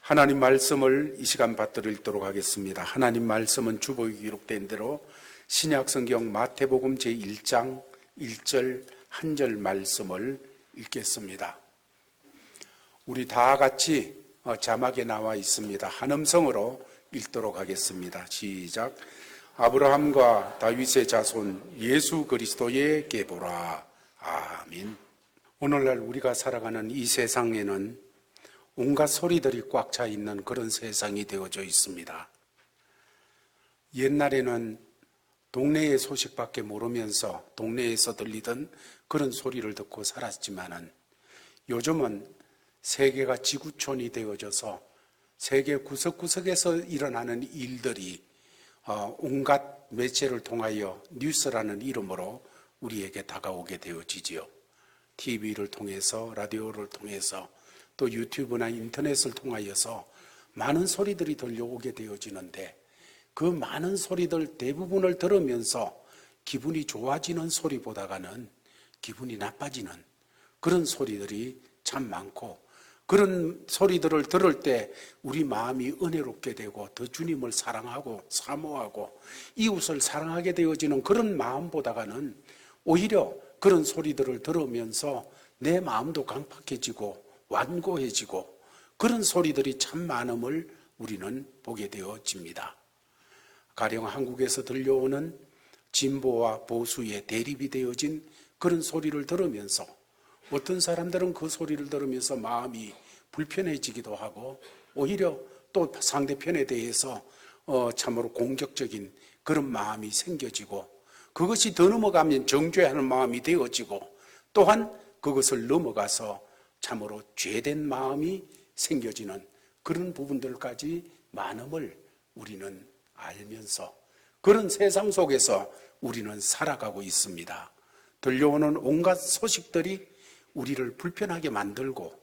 하나님 말씀을 이 시간 받들어 읽도록 하겠습니다. 하나님 말씀은 주보에 기록된 대로 신약성경 마태복음 제1장 1절 한 절 말씀을 읽겠습니다. 우리 다 같이 자막에 나와 있습니다. 한 음성으로 읽도록 하겠습니다. 시작. 아브라함과 다윗의 자손 예수 그리스도의 계보라. 아멘. 오늘날 우리가 살아가는 이 세상에는 온갖 소리들이 꽉 차 있는 그런 세상이 되어져 있습니다. 옛날에는 동네의 소식밖에 모르면서 동네에서 들리던 그런 소리를 듣고 살았지만은 요즘은 세계가 지구촌이 되어져서 세계 구석구석에서 일어나는 일들이 온갖 매체를 통하여 뉴스라는 이름으로 우리에게 다가오게 되어지지요. TV를 통해서, 라디오를 통해서, 또 유튜브나 인터넷을 통하여서 많은 소리들이 들려오게 되어지는데, 그 많은 소리들 대부분을 들으면서 기분이 좋아지는 소리보다는 기분이 나빠지는 그런 소리들이 참 많고, 그런 소리들을 들을 때 우리 마음이 은혜롭게 되고 더 주님을 사랑하고 사모하고 이웃을 사랑하게 되어지는 그런 마음보다는 오히려 그런 소리들을 들으면서 내 마음도 강팍해지고 완고해지고 그런 소리들이 참 많음을 우리는 보게 되어집니다. 가령 한국에서 들려오는 진보와 보수의 대립이 되어진 그런 소리를 들으면서 어떤 사람들은 그 소리를 들으면서 마음이 불편해지기도 하고 오히려 또 상대편에 대해서 참으로 공격적인 그런 마음이 생겨지고, 그것이 더 넘어가면 정죄하는 마음이 되어지고, 또한 그것을 넘어가서 참으로 죄된 마음이 생겨지는 그런 부분들까지 많음을 우리는 알면서 그런 세상 속에서 우리는 살아가고 있습니다. 들려오는 온갖 소식들이 우리를 불편하게 만들고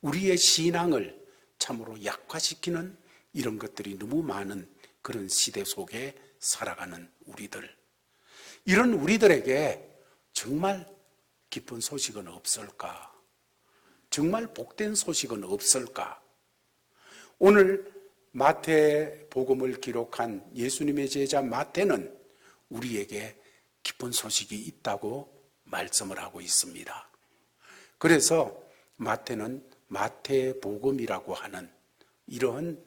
우리의 신앙을 참으로 약화시키는 이런 것들이 너무 많은 그런 시대 속에 살아가는 우리들, 이런 우리들에게 정말 기쁜 소식은 없을까? 정말 복된 소식은 없을까? 오늘 마태복음을 기록한 예수님의 제자 마태는 우리에게 기쁜 소식이 있다고 말씀을 하고 있습니다. 그래서 마태는 마태복음이라고 하는 이러한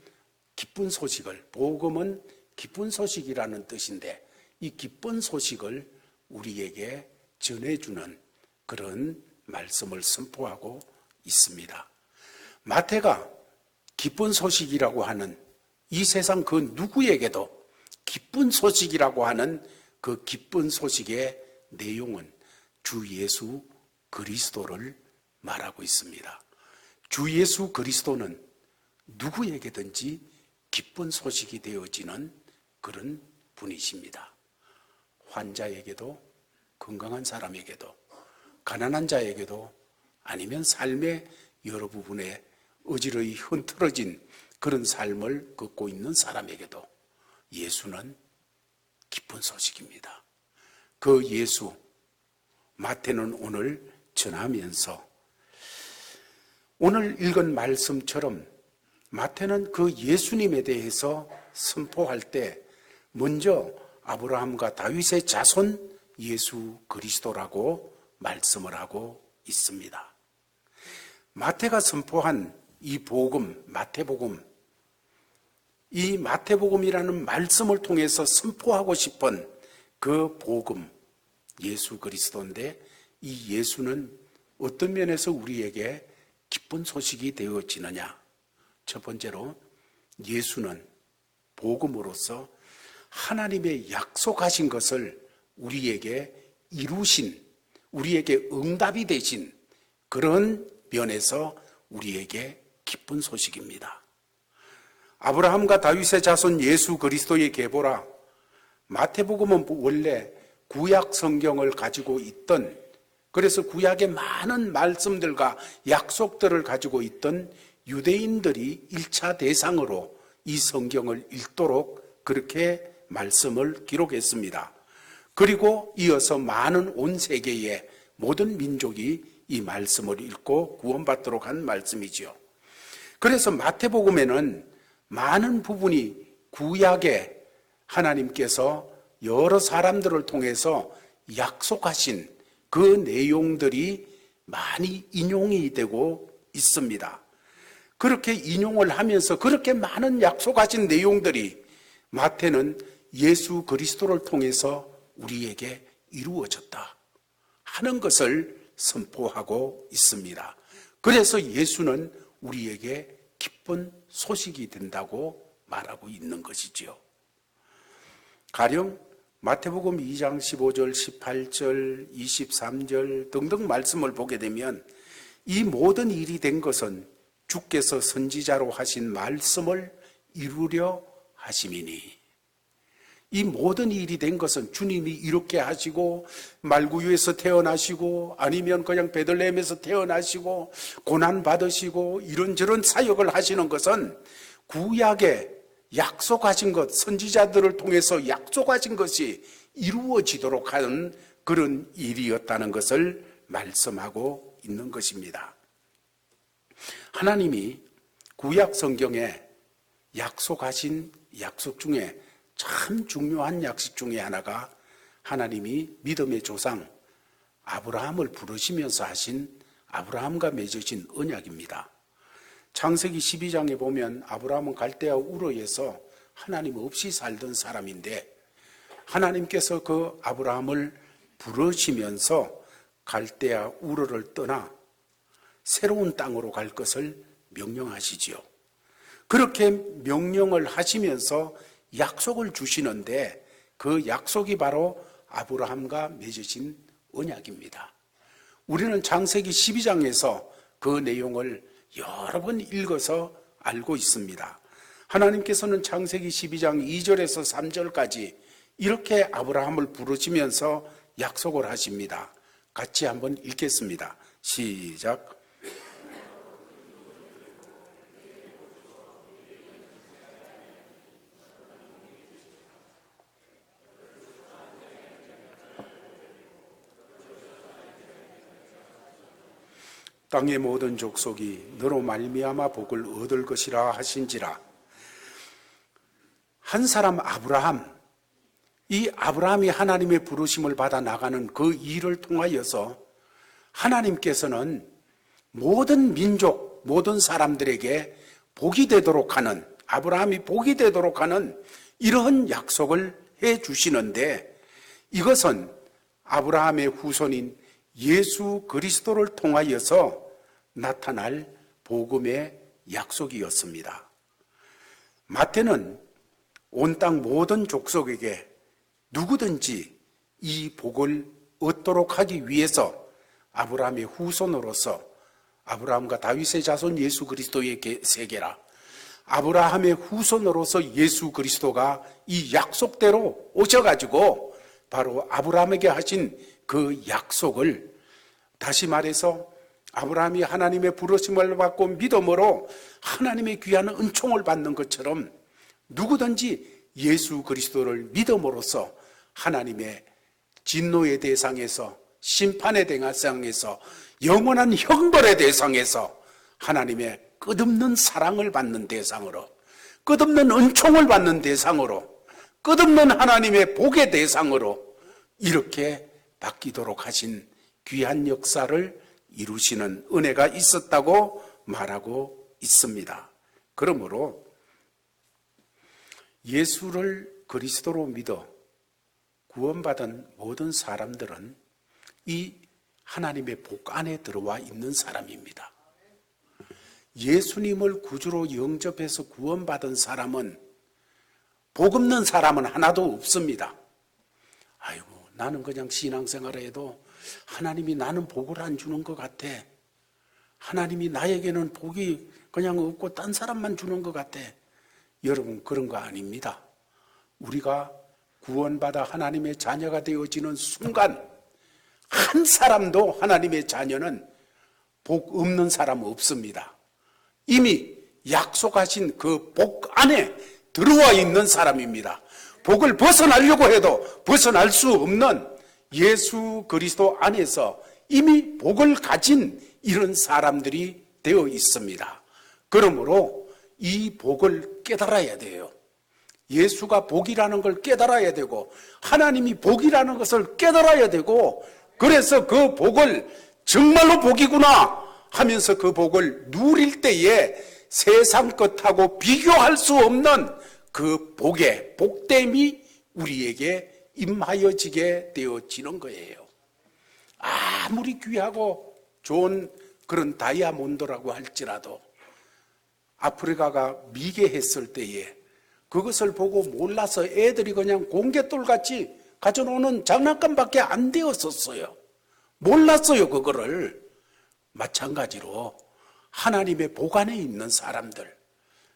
기쁜 소식을, 복음은 기쁜 소식이라는 뜻인데 이 기쁜 소식을 우리에게 전해주는 그런 말씀을 선포하고 있습니다. 마태가 기쁜 소식이라고 하는 이 세상 그 누구에게도 기쁜 소식이라고 하는 그 기쁜 소식의 내용은 주 예수 그리스도를 말하고 있습니다. 주 예수 그리스도는 누구에게든지 기쁜 소식이 되어지는 그런 분이십니다. 환자에게도, 건강한 사람에게도, 가난한 자에게도, 아니면 삶의 여러 부분에 어지러이 흐트러진 그런 삶을 걷고 있는 사람에게도 예수는 기쁜 소식입니다. 그 예수, 마태는 오늘 전하면서 오늘 읽은 말씀처럼 마태는 그 예수님에 대해서 선포할 때 먼저 아브라함과 다윗의 자손 예수 그리스도라고 말씀을 하고 있습니다. 마태가 선포한 이 복음, 마태복음, 이 마태복음이라는 말씀을 통해서 선포하고 싶은 그 복음, 예수 그리스도인데 이 예수는 어떤 면에서 우리에게 기쁜 소식이 되어지느냐? 첫 번째로 예수는 복음으로서 하나님의 약속하신 것을 우리에게 이루신, 우리에게 응답이 되신 그런 면에서 우리에게 기쁜 소식입니다. 아브라함과 다윗의 자손 예수 그리스도의 계보라. 마태복음은 원래 구약 성경을 가지고 있던, 그래서 구약의 많은 말씀들과 약속들을 가지고 있던 유대인들이 1차 대상으로 이 성경을 읽도록 그렇게 말씀을 기록했습니다. 그리고 이어서 많은 온 세계의 모든 민족이 이 말씀을 읽고 구원받도록 한 말씀이지요. 그래서 마태복음에는 많은 부분이 구약에 하나님께서 여러 사람들을 통해서 약속하신 그 내용들이 많이 인용이 되고 있습니다. 그렇게 인용을 하면서 그렇게 많은 약속하신 내용들이 마태는 예수 그리스도를 통해서 우리에게 이루어졌다 하는 것을 선포하고 있습니다. 그래서 예수는 우리에게 기쁜 소식이 된다고 말하고 있는 것이지요. 가령 마태복음 2장 15절, 18절, 23절 등등 말씀을 보게 되면 이 모든 일이 된 것은 주께서 선지자로 하신 말씀을 이루려 하심이니, 이 모든 일이 된 것은 주님이 이렇게 하시고 말구유에서 태어나시고 아니면 그냥 베들레헴에서 태어나시고 고난 받으시고 이런저런 사역을 하시는 것은 구약에 약속하신 것, 선지자들을 통해서 약속하신 것이 이루어지도록 하는 그런 일이었다는 것을 말씀하고 있는 것입니다. 하나님이 구약 성경에 약속하신 약속 중에 참 중요한 약속 중에 하나가 하나님이 믿음의 조상 아브라함을 부르시면서 하신 아브라함과 맺으신 언약입니다. 창세기 12장에 보면 아브라함은 갈대아 우르에서 하나님 없이 살던 사람인데 하나님께서 그 아브라함을 부르시면서 갈대아 우르를 떠나 새로운 땅으로 갈 것을 명령하시지요. 그렇게 명령을 하시면서 약속을 주시는데 그 약속이 바로 아브라함과 맺으신 언약입니다. 우리는 창세기 12장에서 그 내용을 여러 번 읽어서 알고 있습니다. 하나님께서는 창세기 12장 2절에서 3절까지 이렇게 아브라함을 부르시면서 약속을 하십니다. 같이 한번 읽겠습니다. 시작. 땅의 모든 족속이 너로 말미암아 복을 얻을 것이라 하신지라. 한 사람 아브라함, 이 아브라함이 하나님의 부르심을 받아 나가는 그 일을 통하여서 하나님께서는 모든 민족, 모든 사람들에게 복이 되도록 하는, 아브라함이 복이 되도록 하는 이러한 약속을 해 주시는데 이것은 아브라함의 후손인 예수 그리스도를 통하여서 나타날 복음의 약속이었습니다. 마태는 온 땅 모든 족속에게 누구든지 이 복을 얻도록 하기 위해서 아브라함의 후손으로서 아브라함과 다윗의 자손 예수 그리스도의 세계라, 아브라함의 후손으로서 예수 그리스도가 이 약속대로 오셔가지고 바로 아브라함에게 하신 그 약속을, 다시 말해서 아브라함이 하나님의 부르심을 받고 믿음으로 하나님의 귀한 은총을 받는 것처럼 누구든지 예수 그리스도를 믿음으로써 하나님의 진노의 대상에서, 심판의 대상에서, 영원한 형벌의 대상에서 하나님의 끝없는 사랑을 받는 대상으로, 끝없는 은총을 받는 대상으로, 끝없는 하나님의 복의 대상으로 이렇게 바뀌도록 하신 귀한 역사를 이루시는 은혜가 있었다고 말하고 있습니다. 그러므로 예수를 그리스도로 믿어 구원받은 모든 사람들은 이 하나님의 복 안에 들어와 있는 사람입니다. 예수님을 구주로 영접해서 구원받은 사람은 복 없는 사람은 하나도 없습니다. 아이고, 나는 그냥 신앙생활을 해도 하나님이 나는 복을 안 주는 것 같아. 하나님이 나에게는 복이 그냥 없고 딴 사람만 주는 것 같아. 여러분, 그런 거 아닙니다. 우리가 구원받아 하나님의 자녀가 되어지는 순간 한 사람도 하나님의 자녀는 복 없는 사람 없습니다. 이미 약속하신 그 복 안에 들어와 있는 사람입니다. 복을 벗어나려고 해도 벗어날 수 없는 예수 그리스도 안에서 이미 복을 가진 이런 사람들이 되어 있습니다. 그러므로 이 복을 깨달아야 돼요. 예수가 복이라는 걸 깨달아야 되고 하나님이 복이라는 것을 깨달아야 되고, 그래서 그 복을 정말로 복이구나 하면서 그 복을 누릴 때에 세상 것하고 비교할 수 없는 그 복의 복됨이 우리에게 임하여지게 되어지는 거예요. 아무리 귀하고 좋은 그런 다이아몬드라고 할지라도 아프리카가 미개했을 때에 그것을 보고 몰라서 애들이 그냥 공개돌같이 가져오는 장난감밖에 안 되었었어요. 몰랐어요, 그거를. 마찬가지로 하나님의 복 안에 있는 사람들,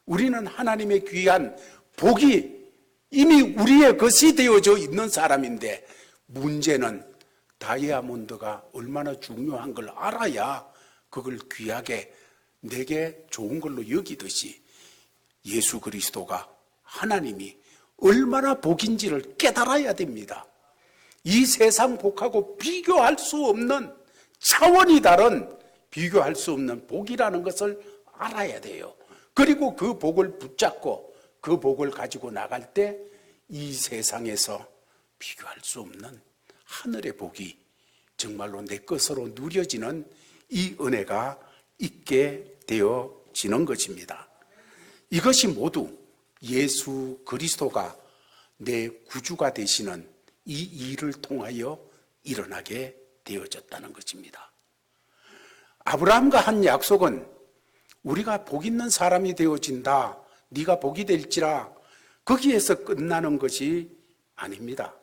우리는 하나님의 귀한 복이 이미 우리의 것이 되어져 있는 사람인데, 문제는 다이아몬드가 얼마나 중요한 걸 알아야 그걸 귀하게 내게 좋은 걸로 여기듯이 예수 그리스도가, 하나님이 얼마나 복인지를 깨달아야 됩니다. 이 세상 복하고 비교할 수 없는, 차원이 다른, 비교할 수 없는 복이라는 것을 알아야 돼요. 그리고 그 복을 붙잡고 그 복을 가지고 나갈 때 이 세상에서 비교할 수 없는 하늘의 복이 정말로 내 것으로 누려지는 이 은혜가 있게 되어지는 것입니다. 이것이 모두 예수 그리스도가 내 구주가 되시는 이 일을 통하여 일어나게 되어졌다는 것입니다. 아브라함과 한 약속은 우리가 복 있는 사람이 되어진다, 네가 복이 될지라, 거기에서 끝나는 것이 아닙니다.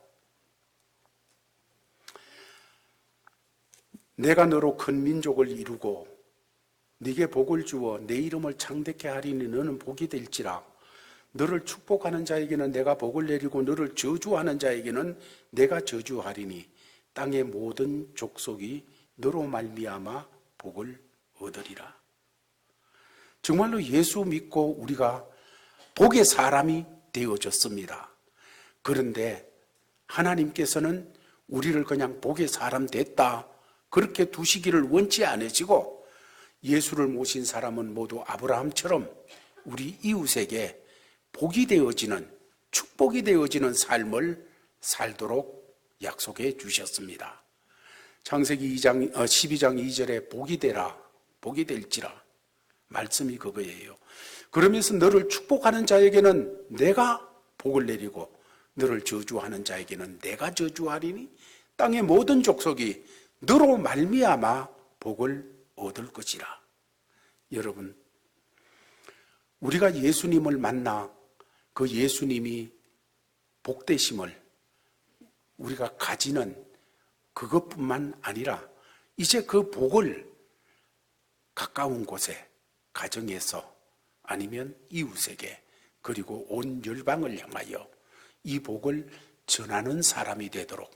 내가 너로 큰 민족을 이루고 네게 복을 주어 내 이름을 창대케 하리니 너는 복이 될지라. 너를 축복하는 자에게는 내가 복을 내리고 너를 저주하는 자에게는 내가 저주하리니 땅의 모든 족속이 너로 말미암아 복을 얻으리라. 정말로 예수 믿고 우리가 복의 사람이 되어졌습니다. 그런데 하나님께서는 우리를 그냥 복의 사람 됐다, 그렇게 두시기를 원치 않으시고, 예수를 모신 사람은 모두 아브라함처럼 우리 이웃에게 복이 되어지는, 축복이 되어지는 삶을 살도록 약속해 주셨습니다. 창세기 12장 2절에 복이 되라, 복이 될지라, 말씀이 그거예요. 그러면서 너를 축복하는 자에게는 내가 복을 내리고 너를 저주하는 자에게는 내가 저주하리니 땅의 모든 족속이 너로 말미암아 복을 얻을 것이라. 여러분, 우리가 예수님을 만나 그 예수님이 복되심을 우리가 가지는 그것뿐만 아니라 이제 그 복을 가까운 곳에, 가정에서, 아니면 이웃에게, 그리고 온 열방을 향하여 이 복을 전하는 사람이 되도록,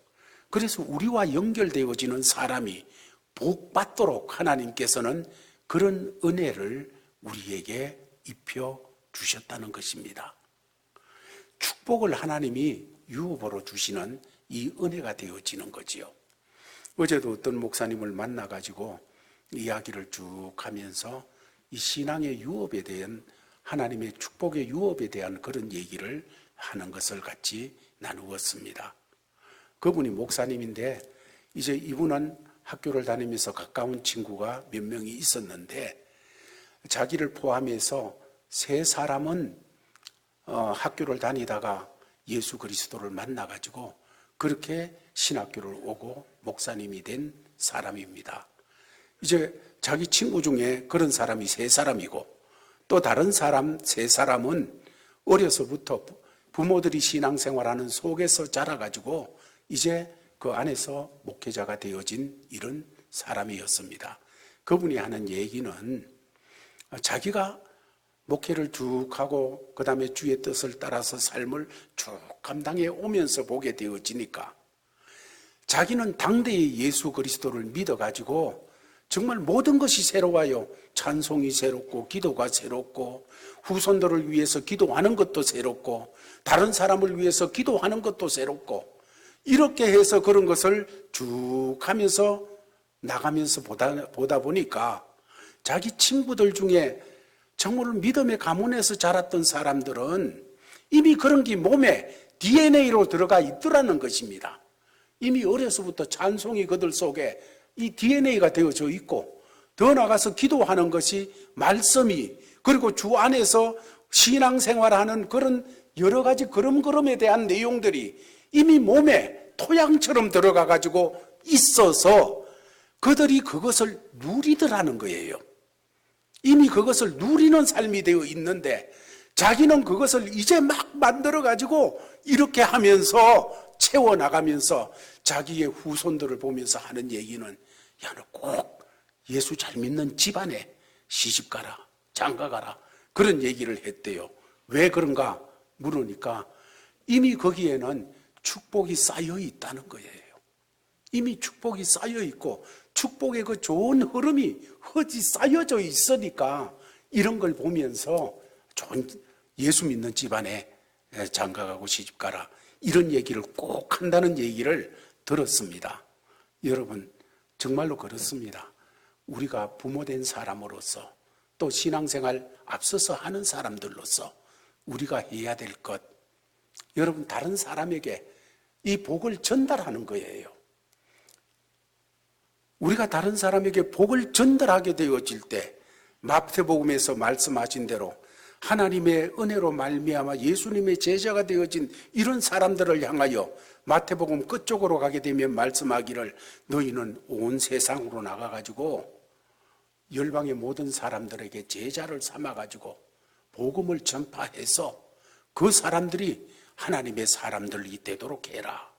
그래서 우리와 연결되어지는 사람이 복 받도록 하나님께서는 그런 은혜를 우리에게 입혀 주셨다는 것입니다. 축복을 하나님이 유업으로 주시는 이 은혜가 되어지는 거지요. 어제도 어떤 목사님을 만나가지고 이야기를 쭉 하면서 이 신앙의 유업에 대한, 하나님의 축복의 유업에 대한 그런 얘기를 하는 것을 같이 나누었습니다. 그분이 목사님인데 이제 이분은 학교를 다니면서 가까운 친구가 몇 명이 있었는데 자기를 포함해서 3사람은 학교를 다니다가 예수 그리스도를 만나가지고 그렇게 신학교를 오고 목사님이 된 사람입니다. 이제 자기 친구 중에 그런 사람이 3사람이고 또 다른 사람 3사람은 어려서부터 부모들이 신앙생활하는 속에서 자라가지고 이제 그 안에서 목회자가 되어진 이런 사람이었습니다. 그분이 하는 얘기는 자기가 목회를 쭉 하고 그 다음에 주의 뜻을 따라서 삶을 쭉 감당해 오면서 보게 되어지니까 자기는 당대의 예수 그리스도를 믿어가지고 정말 모든 것이 새로워요. 찬송이 새롭고 기도가 새롭고 후손들을 위해서 기도하는 것도 새롭고 다른 사람을 위해서 기도하는 것도 새롭고 이렇게 해서 그런 것을 쭉 하면서 나가면서 보다 보니까 자기 친구들 중에 정말 믿음의 가문에서 자랐던 사람들은 이미 그런 게 몸에 DNA로 들어가 있더라는 것입니다. 이미 어려서부터 찬송이 그들 속에 이 DNA가 되어져 있고, 더 나가서 기도하는 것이 말씀이, 그리고 주 안에서 신앙생활하는 그런 여러 가지 걸음걸음에 대한 내용들이 이미 몸에 토양처럼 들어가 가지고 있어서 그들이 그것을 누리더라는 거예요. 이미 그것을 누리는 삶이 되어 있는데 자기는 그것을 이제 막 만들어 가지고 이렇게 하면서 채워나가면서 자기의 후손들을 보면서 하는 얘기는, 야, 너 꼭 예수 잘 믿는 집안에 시집가라, 장가가라, 그런 얘기를 했대요. 왜 그런가 물으니까 이미 거기에는 축복이 쌓여 있다는 거예요. 이미 축복이 쌓여 있고 축복의 그 좋은 흐름이 허지 쌓여져 있으니까 이런 걸 보면서 좋은 예수 믿는 집안에 장가가고 시집가라, 이런 얘기를 꼭 한다는 얘기를 들었습니다. 여러분, 정말로 그렇습니다. 우리가 부모된 사람으로서 또 신앙생활 앞서서 하는 사람들로서 우리가 해야 될 것, 여러분, 다른 사람에게 이 복을 전달하는 거예요. 우리가 다른 사람에게 복을 전달하게 되어질 때 마태복음에서 말씀하신 대로 하나님의 은혜로 말미암아 예수님의 제자가 되어진 이런 사람들을 향하여 마태복음 끝쪽으로 가게 되면 말씀하기를, 너희는 온 세상으로 나가가지고 열방의 모든 사람들에게 제자를 삼아가지고 복음을 전파해서 그 사람들이 하나님의 사람들이 되도록 해라.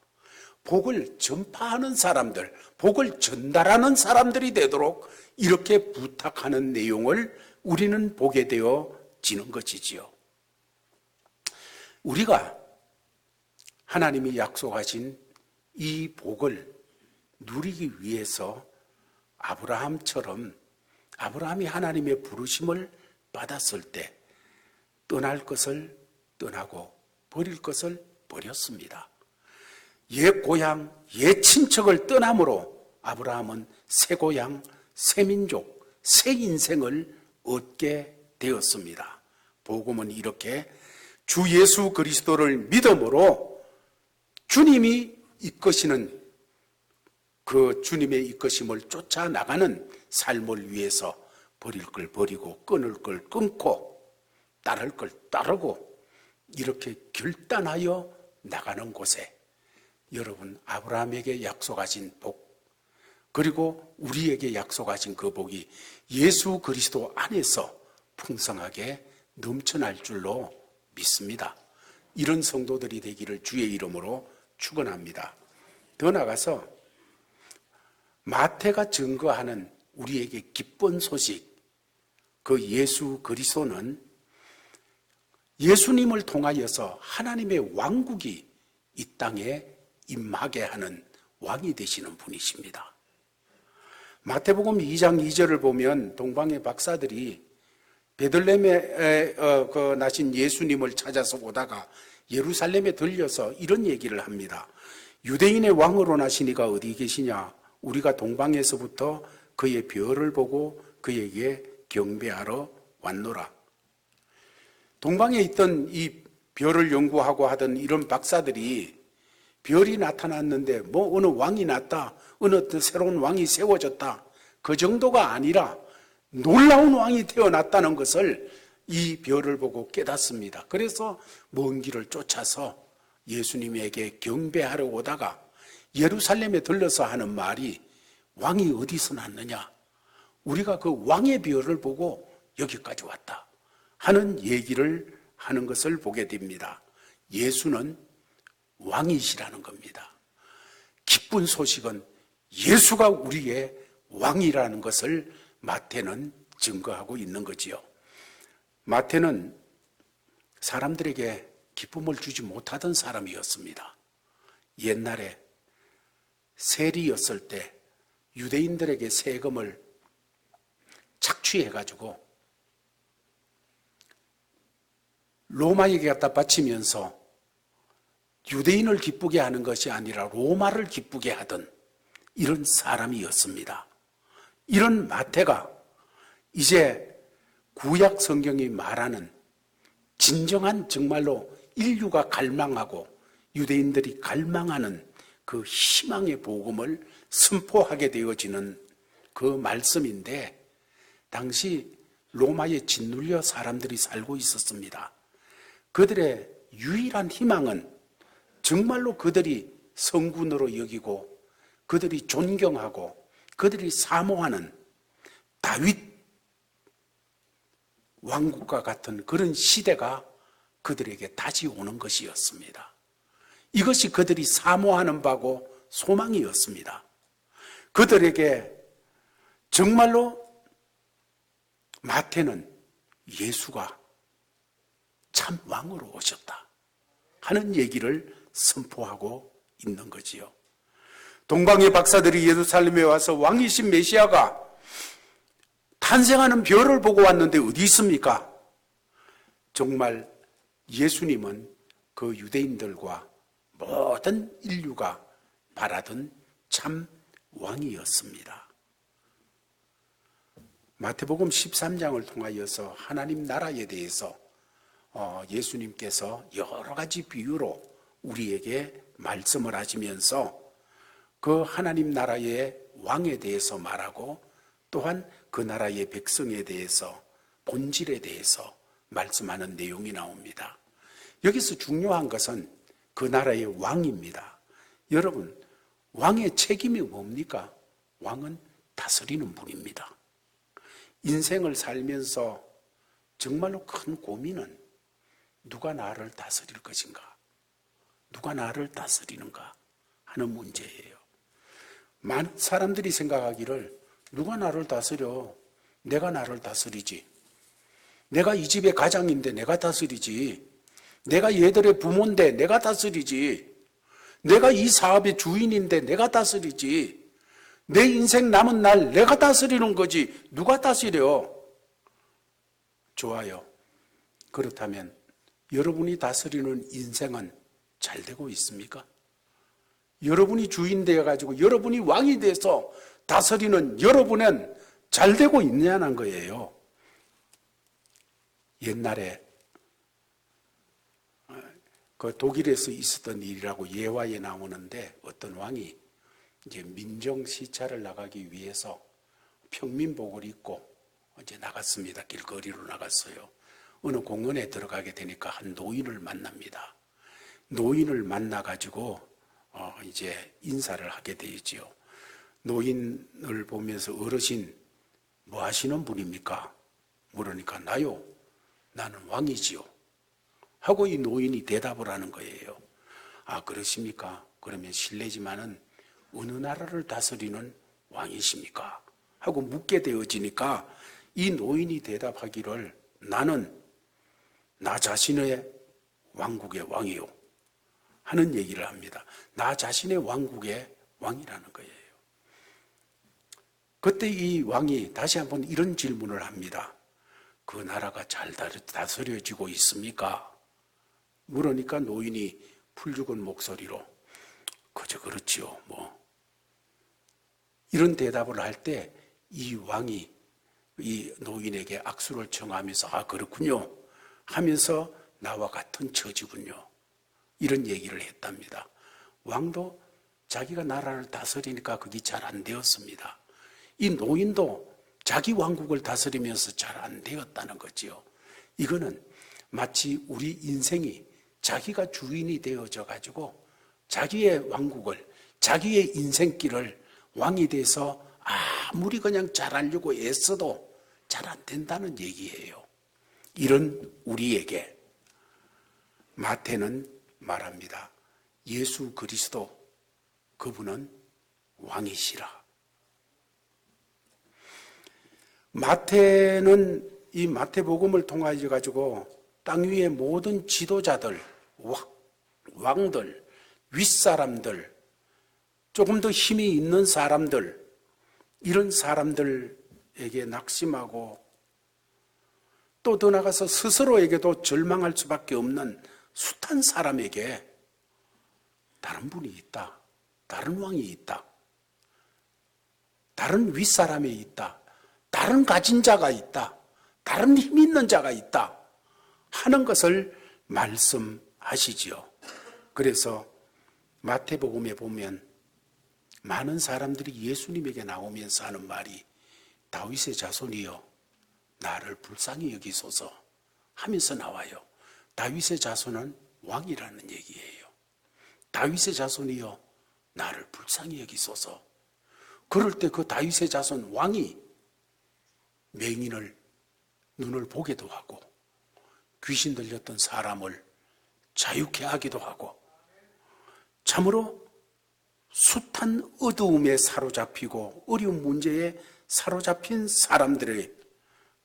복을 전파하는 사람들, 복을 전달하는 사람들이 되도록 이렇게 부탁하는 내용을 우리는 보게 되어지는 것이지요. 우리가 하나님이 약속하신 이 복을 누리기 위해서 아브라함이 하나님의 부르심을 받았을 때 떠날 것을 떠나고 버릴 것을 버렸습니다. 옛 고향, 옛 친척을 떠남으로 아브라함은 새 고향, 새 민족, 새 인생을 얻게 되었습니다. 복음은 이렇게 주 예수 그리스도를 믿음으로 주님이 이끄시는 그 주님의 이끄심을 쫓아 나가는 삶을 위해서 버릴 걸 버리고 끊을 걸 끊고 따를 걸 따르고 이렇게 결단하여 나가는 곳에 여러분, 아브라함에게 약속하신 복, 그리고 우리에게 약속하신 그 복이 예수 그리스도 안에서 풍성하게 넘쳐날 줄로 믿습니다. 이런 성도들이 되기를 주의 이름으로 축원합니다. 더 나아가서 마태가 증거하는 우리에게 기쁜 소식, 그 예수 그리스도는 예수님을 통하여서 하나님의 왕국이 이 땅에 임하게 하는 왕이 되시는 분이십니다. 마태복음 2장 2절을 보면 동방의 박사들이 베들레헴에 나신 예수님을 찾아서 오다가 예루살렘에 들려서 이런 얘기를 합니다. 유대인의 왕으로 나시니가 어디 계시냐? 우리가 동방에서부터 그의 별을 보고 그에게 경배하러 왔노라. 동방에 있던 이 별을 연구하고 하던 이런 박사들이 별이 나타났는데 뭐 어느 왕이 났다, 어느 새로운 왕이 세워졌다, 그 정도가 아니라 놀라운 왕이 태어났다는 것을 이 별을 보고 깨닫습니다. 그래서 먼 길을 쫓아서 예수님에게 경배하러 오다가 예루살렘에 들러서 하는 말이, 왕이 어디서 났느냐? 우리가 그 왕의 별을 보고 여기까지 왔다 하는 얘기를 하는 것을 보게 됩니다. 예수는 왕이시라는 겁니다. 기쁜 소식은 예수가 우리의 왕이라는 것을 마태는 증거하고 있는 거지요. 마태는 사람들에게 기쁨을 주지 못하던 사람이었습니다. 옛날에 세리였을 때 유대인들에게 세금을 착취해가지고 로마에게 갖다 바치면서 유대인을 기쁘게 하는 것이 아니라 로마를 기쁘게 하던 이런 사람이었습니다. 이런 마태가 이제 구약 성경이 말하는 진정한 정말로 인류가 갈망하고 유대인들이 갈망하는 그 희망의 복음을 선포하게 되어지는 그 말씀인데, 당시 로마에 짓눌려 사람들이 살고 있었습니다. 그들의 유일한 희망은 정말로 그들이 성군으로 여기고 그들이 존경하고 그들이 사모하는 다윗 왕국과 같은 그런 시대가 그들에게 다시 오는 것이었습니다. 이것이 그들이 사모하는 바고 소망이었습니다. 그들에게 정말로 마태는 예수가 참 왕으로 오셨다 하는 얘기를 선포하고 있는 거지요. 동방의 박사들이 예루살렘에 와서 왕이신 메시아가 탄생하는 별을 보고 왔는데 어디 있습니까? 정말 예수님은 그 유대인들과 모든 인류가 바라던 참 왕이었습니다. 마태복음 13장을 통하여서 하나님 나라에 대해서 예수님께서 여러 가지 비유로 우리에게 말씀을 하시면서 그 하나님 나라의 왕에 대해서 말하고 또한 그 나라의 백성에 대해서 본질에 대해서 말씀하는 내용이 나옵니다. 여기서 중요한 것은 그 나라의 왕입니다. 여러분, 왕의 책임이 뭡니까? 왕은 다스리는 분입니다. 인생을 살면서 정말로 큰 고민은 누가 나를 다스릴 것인가? 누가 나를 다스리는가? 하는 문제예요. 많은 사람들이 생각하기를 누가 나를 다스려? 내가 나를 다스리지. 내가 이 집의 가장인데 내가 다스리지. 내가 얘들의 부모인데 내가 다스리지. 내가 이 사업의 주인인데 내가 다스리지. 내 인생 남은 날 내가 다스리는 거지 누가 다스려? 좋아요. 그렇다면 여러분이 다스리는 인생은 잘 되고 있습니까? 여러분이 주인 되어가지고 여러분이 왕이 돼서 다스리는 여러분은 잘 되고 있냐는 거예요. 옛날에 그 독일에서 있었던 일이라고 예화에 나오는데, 어떤 왕이 이제 민정 시찰을 나가기 위해서 평민복을 입고 이제 나갔습니다. 길거리로 나갔어요. 어느 공원에 들어가게 되니까 한 노인을 만납니다. 노인을 만나가지고 이제 인사를 하게 되지요. 노인을 보면서 어르신 뭐 하시는 분입니까? 물으니까 나요? 나는 왕이지요. 하고 이 노인이 대답을 하는 거예요. 아, 그러십니까? 그러면 실례지만은 어느 나라를 다스리는 왕이십니까? 하고 묻게 되어지니까 이 노인이 대답하기를 나는 나 자신의 왕국의 왕이요 하는 얘기를 합니다. 나 자신의 왕국의 왕이라는 거예요. 그때 이 왕이 다시 한번 이런 질문을 합니다. 그 나라가 잘 다스려지고 있습니까? 물으니까 노인이 풀죽은 목소리로 그저 그렇지요 이런 대답을 할 때 이 왕이 이 노인에게 악수를 청하면서 아 그렇군요 하면서 나와 같은 처지군요 이런 얘기를 했답니다. 왕도 자기가 나라를 다스리니까 그게 잘 안 되었습니다. 이 노인도 자기 왕국을 다스리면서 잘 안 되었다는 거지요. 이거는 마치 우리 인생이 자기가 주인이 되어져 가지고 자기의 왕국을, 자기의 인생길을 왕이 돼서 아무리 그냥 잘하려고 애써도 잘 안 된다는 얘기예요. 이런 우리에게 마태는 말합니다. 예수 그리스도 그분은 왕이시라. 마태는 이 마태복음을 통하여 가지고 땅 위의 모든 지도자들, 왕들, 윗사람들, 조금 더 힘이 있는 사람들, 이런 사람들에게 낙심하고 또 더 나가서 스스로에게도 절망할 수밖에 없는 숱한 사람에게 다른 분이 있다. 다른 왕이 있다. 다른 윗사람이 있다. 다른 가진 자가 있다. 다른 힘 있는 자가 있다 하는 것을 말씀하시지요. 그래서 마태복음에 보면 많은 사람들이 예수님에게 나오면서 하는 말이 다윗의 자손이여 나를 불쌍히 여기소서 하면서 나와요. 다윗의 자손은 왕이라는 얘기예요. 다윗의 자손이여 나를 불쌍히 여기소서. 그럴 때 그 다윗의 자손 왕이 맹인을 눈을 보게도 하고 귀신 들렸던 사람을 자유케 하기도 하고 참으로 숱한 어두움에 사로잡히고 어려운 문제에 사로잡힌 사람들의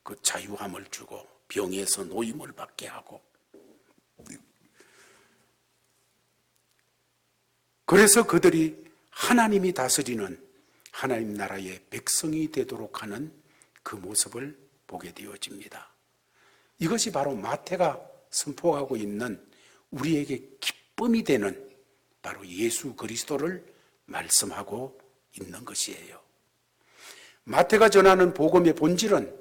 그 자유함을 주고 병에서 노임을 받게 하고 그래서 그들이 하나님이 다스리는 하나님 나라의 백성이 되도록 하는 그 모습을 보게 되어집니다. 이것이 바로 마태가 선포하고 있는 우리에게 기쁨이 되는 바로 예수 그리스도를 말씀하고 있는 것이에요. 마태가 전하는 복음의 본질은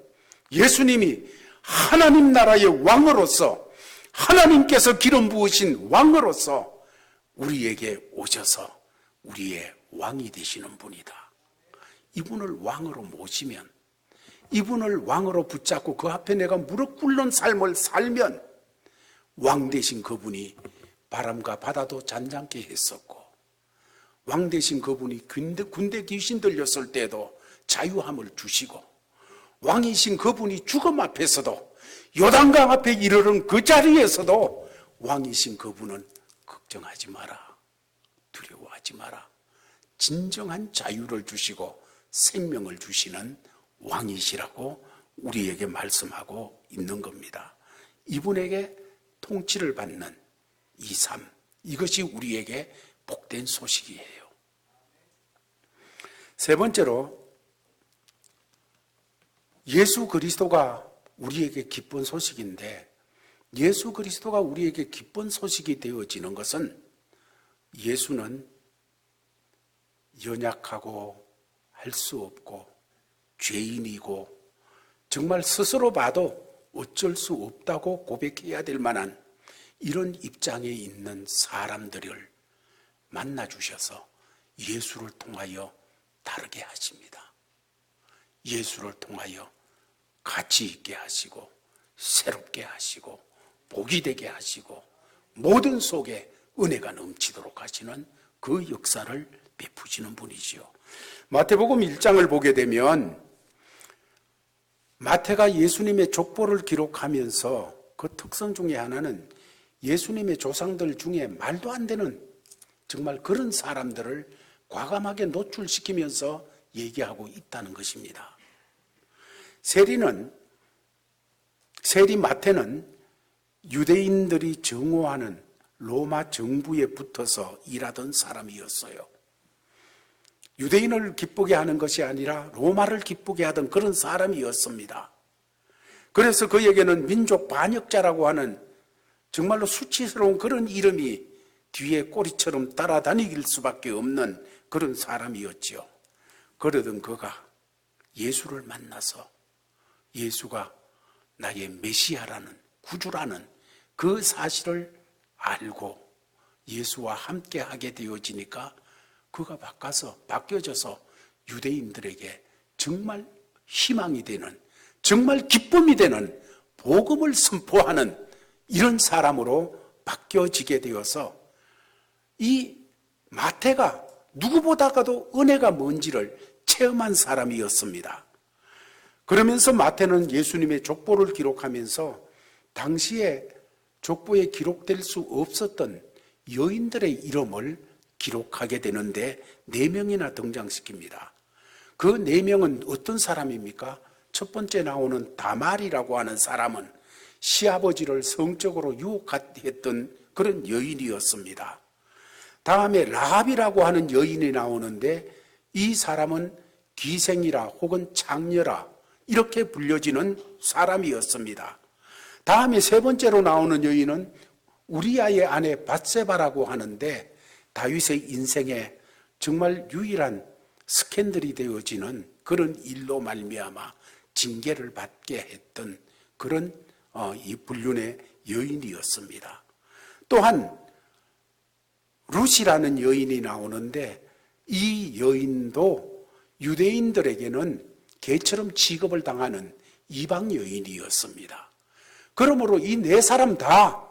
예수님이 하나님 나라의 왕으로서 하나님께서 기름 부으신 왕으로서 우리에게 오셔서 우리의 왕이 되시는 분이다. 이분을 왕으로 모시면 이분을 왕으로 붙잡고 그 앞에 내가 무릎 꿇는 삶을 살면 왕 되신 그분이 바람과 바다도 잔잔케 했었고 왕 되신 그분이 군대 귀신 들렸을 때도 자유함을 주시고 왕이신 그분이 죽음 앞에서도 요단강 앞에 이르는 그 자리에서도 왕이신 그분은 걱정하지 마라, 두려워하지 마라, 진정한 자유를 주시고 생명을 주시는 왕이시라고 우리에게 말씀하고 있는 겁니다. 이분에게 통치를 받는 이 삶, 이것이 우리에게 복된 소식이에요. 세 번째로 예수 그리스도가 우리에게 기쁜 소식인데 예수 그리스도가 우리에게 기쁜 소식이 되어지는 것은 예수는 연약하고 할 수 없고 죄인이고 정말 스스로 봐도 어쩔 수 없다고 고백해야 될 만한 이런 입장에 있는 사람들을 만나 주셔서 예수를 통하여 다르게 하십니다. 예수를 통하여 가치 있게 하시고 새롭게 하시고 복이 되게 하시고 모든 속에 은혜가 넘치도록 하시는 그 역사를 베푸시는 분이지요. 마태복음 1장을 보게 되면 마태가 예수님의 족보를 기록하면서 그 특성 중에 하나는 예수님의 조상들 중에 말도 안 되는 정말 그런 사람들을 과감하게 노출시키면서 얘기하고 있다는 것입니다. 세리 마태는 유대인들이 정오하는 로마 정부에 붙어서 일하던 사람이었어요. 유대인을 기쁘게 하는 것이 아니라 로마를 기쁘게 하던 그런 사람이었습니다. 그래서 그에게는 민족 반역자라고 하는 정말로 수치스러운 그런 이름이 뒤에 꼬리처럼 따라다닐 수밖에 없는 그런 사람이었지요. 그러던 그가 예수를 만나서 예수가 나의 메시아라는 구주라는 그 사실을 알고 예수와 함께 하게 되어지니까 그가 바뀌어져서 유대인들에게 정말 희망이 되는 정말 기쁨이 되는 복음을 선포하는 이런 사람으로 바뀌어지게 되어서 이 마태가 누구보다도 은혜가 뭔지를 체험한 사람이었습니다. 그러면서 마태는 예수님의 족보를 기록하면서 당시에 족보에 기록될 수 없었던 여인들의 이름을 기록하게 되는데 4명이나 등장시킵니다. 그 4명은 어떤 사람입니까? 첫 번째 나오는 다말이라고 하는 사람은 시아버지를 성적으로 유혹했던 그런 여인이었습니다. 다음에 라합이라고 하는 여인이 나오는데 이 사람은 기생이라 혹은 창녀라 이렇게 불려지는 사람이었습니다. 다음에 세 번째로 나오는 여인은 우리아의 아내 밧세바라고 하는데 다윗의 인생에 정말 유일한 스캔들이 되어지는 그런 일로 말미암아 징계를 받게 했던 그런 이 불륜의 여인이었습니다. 또한 룻이라는 여인이 나오는데 이 여인도 유대인들에게는 개처럼 취급을 당하는 이방 여인이었습니다. 그러므로 이 네 사람 다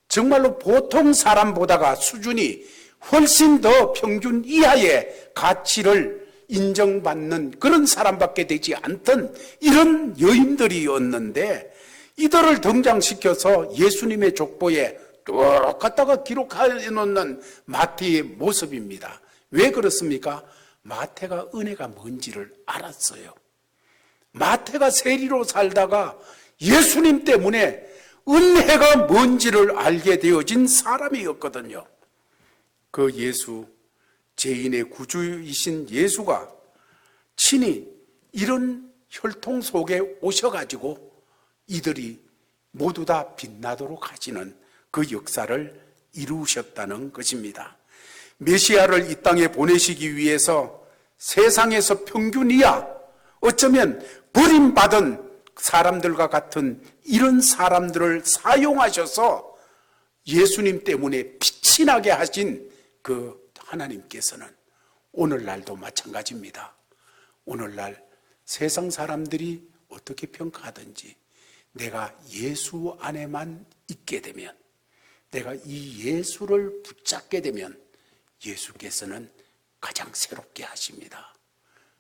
정말로 보통 사람보다가 수준이 훨씬 더 평균 이하의 가치를 인정받는 그런 사람밖에 되지 않던 이런 여인들이었는데 이들을 등장시켜서 예수님의 족보에 똑같다가 기록해 놓는 마태의 모습입니다. 왜 그렇습니까? 마태가 은혜가 뭔지를 알았어요. 마태가 세리로 살다가 예수님 때문에 은혜가 뭔지를 알게 되어진 사람이었거든요. 그 예수, 죄인의 구주이신 예수가 친히 이런 혈통 속에 오셔가지고 이들이 모두 다 빛나도록 하시는 그 역사를 이루셨다는 것입니다. 메시아를 이 땅에 보내시기 위해서 세상에서 평균 이하, 어쩌면 버림받은 사람들과 같은 이런 사람들을 사용하셔서 예수님 때문에 빛이 나게 하신 그 하나님께서는 오늘날도 마찬가지입니다. 오늘날 세상 사람들이 어떻게 평가하든지 내가 예수 안에만 있게 되면, 내가 이 예수를 붙잡게 되면 예수께서는 가장 새롭게 하십니다.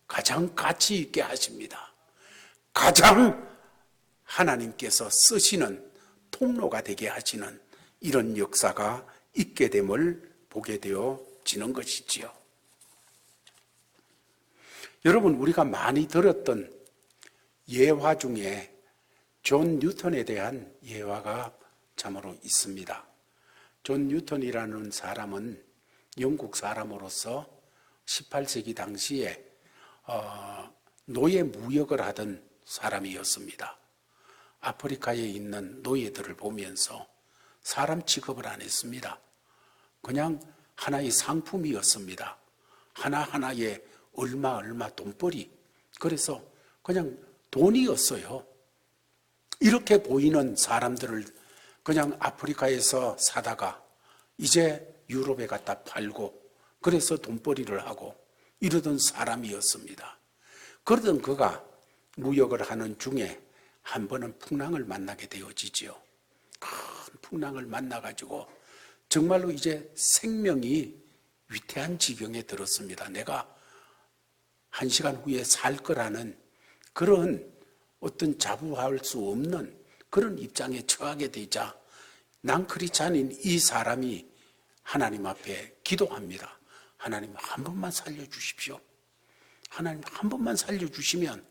가장 가치 있게 하십니다. 가장 하나님께서 쓰시는 통로가 되게 하시는 이런 역사가 있게 됨을 보게 되어지는 것이지요. 여러분, 우리가 많이 들었던 예화 중에 존 뉴턴에 대한 예화가 참으로 있습니다. 존 뉴턴이라는 사람은 영국 사람으로서 18세기 당시에 노예 무역을 하던 사람이었습니다. 아프리카에 있는 노예들을 보면서 사람 취급을 안 했습니다. 그냥 하나의 상품이었습니다. 하나하나에 얼마 돈벌이. 그래서 그냥 돈이었어요. 이렇게 보이는 사람들을 그냥 아프리카에서 사다가 이제 유럽에 갖다 팔고 그래서 돈벌이를 하고 이러던 사람이었습니다. 그러던 그가 무역을 하는 중에 한 번은 풍랑을 만나게 되어지지요. 큰 풍랑을 만나가지고 정말로 이제 생명이 위태한 지경에 들었습니다. 내가 1시간 후에 살 거라는 그런 어떤 자부할 수 없는 그런 입장에 처하게 되자 낭크리찬인 이 사람이 하나님 앞에 기도합니다. 하나님 한 번만 살려주십시오. 하나님 한 번만 살려주시면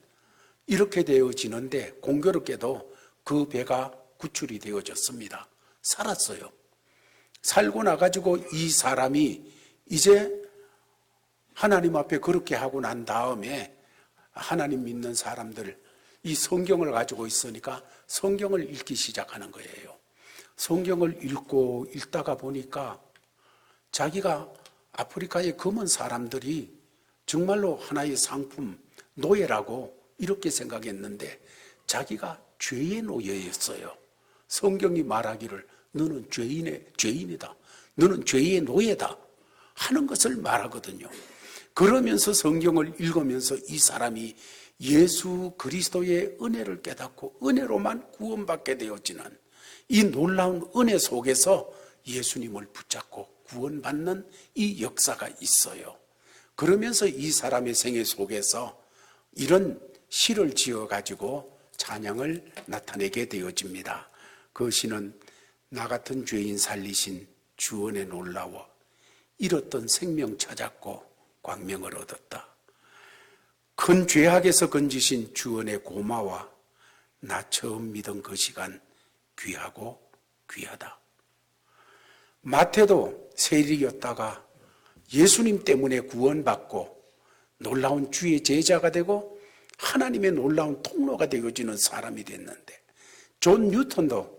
이렇게 되어지는데 공교롭게도 그 배가 구출이 되어졌습니다. 살았어요. 살고 나가지고 이 사람이 이제 하나님 앞에 그렇게 하고 난 다음에 하나님 믿는 사람들 이 성경을 가지고 있으니까 성경을 읽기 시작하는 거예요. 성경을 읽다가 보니까 자기가 아프리카의 검은 사람들이 정말로 하나의 상품, 노예라고 이렇게 생각했는데 자기가 죄의 노예였어요. 성경이 말하기를 너는 죄인이다. 너는 죄의 노예다. 하는 것을 말하거든요. 그러면서 성경을 읽으면서 이 사람이 예수 그리스도의 은혜를 깨닫고 은혜로만 구원받게 되어지는 이 놀라운 은혜 속에서 예수님을 붙잡고 구원받는 이 역사가 있어요. 그러면서 이 사람의 생애 속에서 이런 시를 지어가지고 찬양을 나타내게 되어집니다. 그 시는 나 같은 죄인 살리신 주원에 놀라워 잃었던 생명 찾았고 광명을 얻었다. 큰 죄악에서 건지신 주원에 고마워 나 처음 믿은 그 시간 귀하고 귀하다. 마태도 세리였다가 예수님 때문에 구원받고 놀라운 주의 제자가 되고 하나님의 놀라운 통로가 되어지는 사람이 됐는데 존 뉴턴도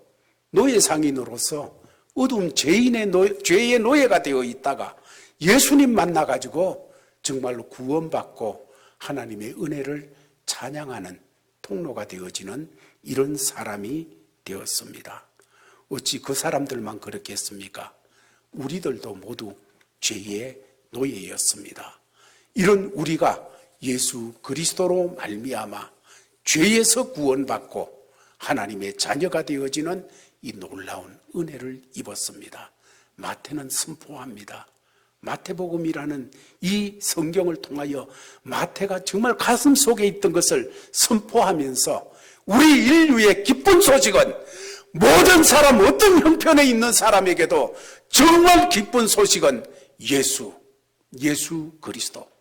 노예 상인으로서 어두운 죄의 노예가 되어 있다가 예수님 만나가지고 정말로 구원받고 하나님의 은혜를 찬양하는 통로가 되어지는 이런 사람이 되었습니다. 어찌 그 사람들만 그렇겠습니까? 우리들도 모두 죄의 노예였습니다. 이런 우리가 예수 그리스도로 말미암아 죄에서 구원받고 하나님의 자녀가 되어지는 이 놀라운 은혜를 입었습니다. 마태는 선포합니다. 마태복음이라는 이 성경을 통하여 마태가 정말 가슴 속에 있던 것을 선포하면서 우리 인류의 기쁜 소식은 모든 사람, 어떤 형편에 있는 사람에게도 정말 기쁜 소식은 예수 그리스도.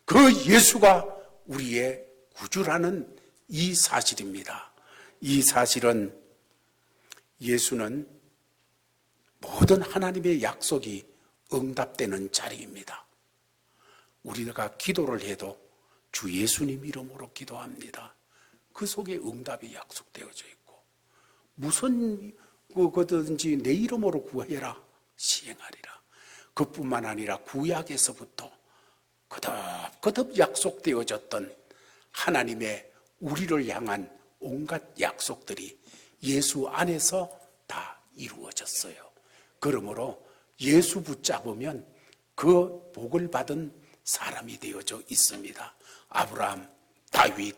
그 예수가 우리의 구주라는 이 사실입니다. 이 사실은 예수는 모든 하나님의 약속이 응답되는 자리입니다. 우리가 기도를 해도 주 예수님 이름으로 기도합니다. 그 속에 응답이 약속되어져 있고 무슨 거든지 내 이름으로 구해라 시행하리라. 그뿐만 아니라 구약에서부터 거듭 약속되어졌던 하나님의 우리를 향한 온갖 약속들이 예수 안에서 다 이루어졌어요. 그러므로 예수 붙잡으면 그 복을 받은 사람이 되어져 있습니다. 아브라함, 다윗,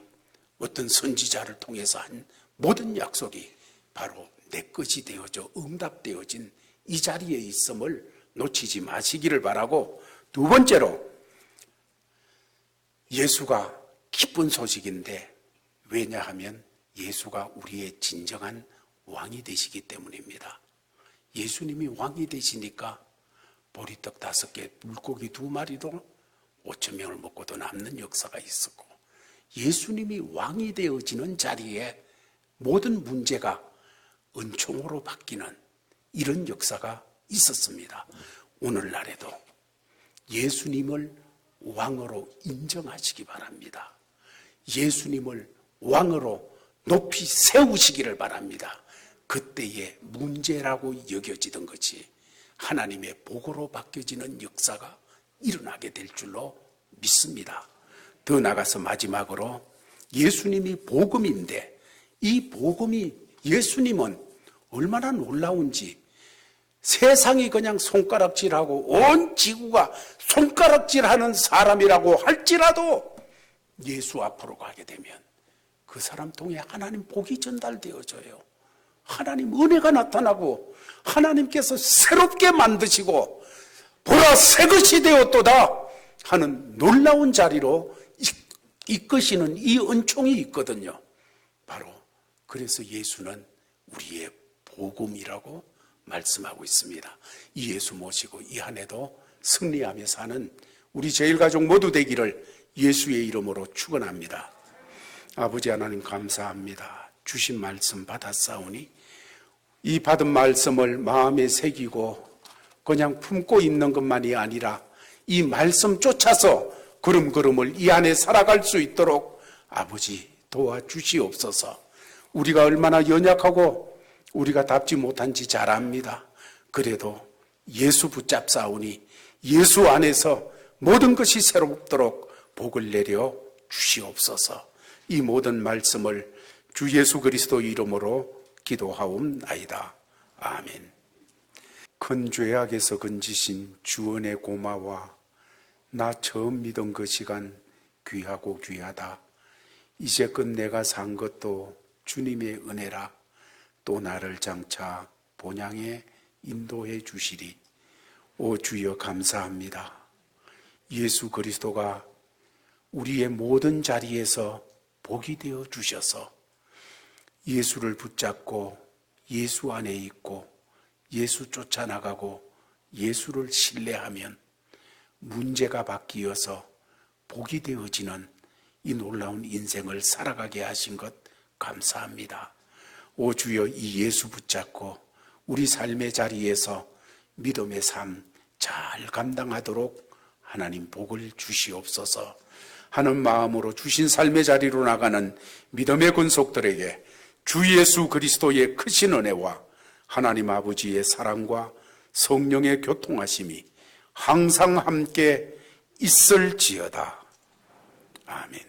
어떤 선지자를 통해서 한 모든 약속이 바로 내 것이 되어져 응답되어진 이 자리에 있음을 놓치지 마시기를 바라고, 두 번째로 예수가 기쁜 소식인데 왜냐하면 예수가 우리의 진정한 왕이 되시기 때문입니다. 예수님이 왕이 되시니까 보리떡 5개, 물고기 2마리도 5,000명을 먹고도 남는 역사가 있었고, 예수님이 왕이 되어지는 자리에 모든 문제가 은총으로 바뀌는 이런 역사가 있었습니다. 오늘날에도 예수님을 왕으로 인정하시기 바랍니다. 예수님을 왕으로 높이 세우시기를 바랍니다. 그때의 문제라고 여겨지던 것이 하나님의 복으로 바뀌어지는 역사가 일어나게 될 줄로 믿습니다. 더 나아가서 마지막으로 예수님이 복음인데, 이 복음이 예수님은 얼마나 놀라운지, 세상이 그냥 손가락질하고 온 지구가 손가락질하는 사람이라고 할지라도 예수 앞으로 가게 되면 그 사람 통해 하나님 복이 전달되어져요. 하나님 은혜가 나타나고 하나님께서 새롭게 만드시고 보라 새 것이 되었도다 하는 놀라운 자리로 이끄시는 이 은총이 있거든요. 바로 그래서 예수는 우리의 복음이라고 말씀하고 있습니다. 이 예수 모시고 이 한 해도 승리하며 사는 우리 제일가족 모두 되기를 예수의 이름으로 축원합니다. 아버지 하나님 감사합니다. 주신 말씀 받았사오니 이 받은 말씀을 마음에 새기고 그냥 품고 있는 것만이 아니라 이 말씀 쫓아서 걸음걸음을 이 안에 살아갈 수 있도록 아버지 도와주시옵소서. 우리가 얼마나 연약하고 우리가 답지 못한지 잘 압니다. 그래도 예수 붙잡사오니 예수 안에서 모든 것이 새롭도록 복을 내려 주시옵소서. 이 모든 말씀을 주 예수 그리스도 이름으로 기도하옵나이다. 아멘. 큰 죄악에서 건지신 주은혜 고마워. 나 처음 믿은 그 시간 귀하고 귀하다. 이제껏 내가 산 것도 주님의 은혜라. 또 나를 장차 본향에 인도해 주시리. 오 주여 감사합니다. 예수 그리스도가 우리의 모든 자리에서 복이 되어 주셔서 예수를 붙잡고 예수 안에 있고 예수 쫓아나가고 예수를 신뢰하면 문제가 바뀌어서 복이 되어지는 이 놀라운 인생을 살아가게 하신 것 감사합니다. 오 주여 이 예수 붙잡고 우리 삶의 자리에서 믿음의 삶 잘 감당하도록 하나님 복을 주시옵소서. 하는 마음으로 주신 삶의 자리로 나가는 믿음의 권속들에게 주 예수 그리스도의 크신 은혜와 하나님 아버지의 사랑과 성령의 교통하심이 항상 함께 있을지어다. 아멘.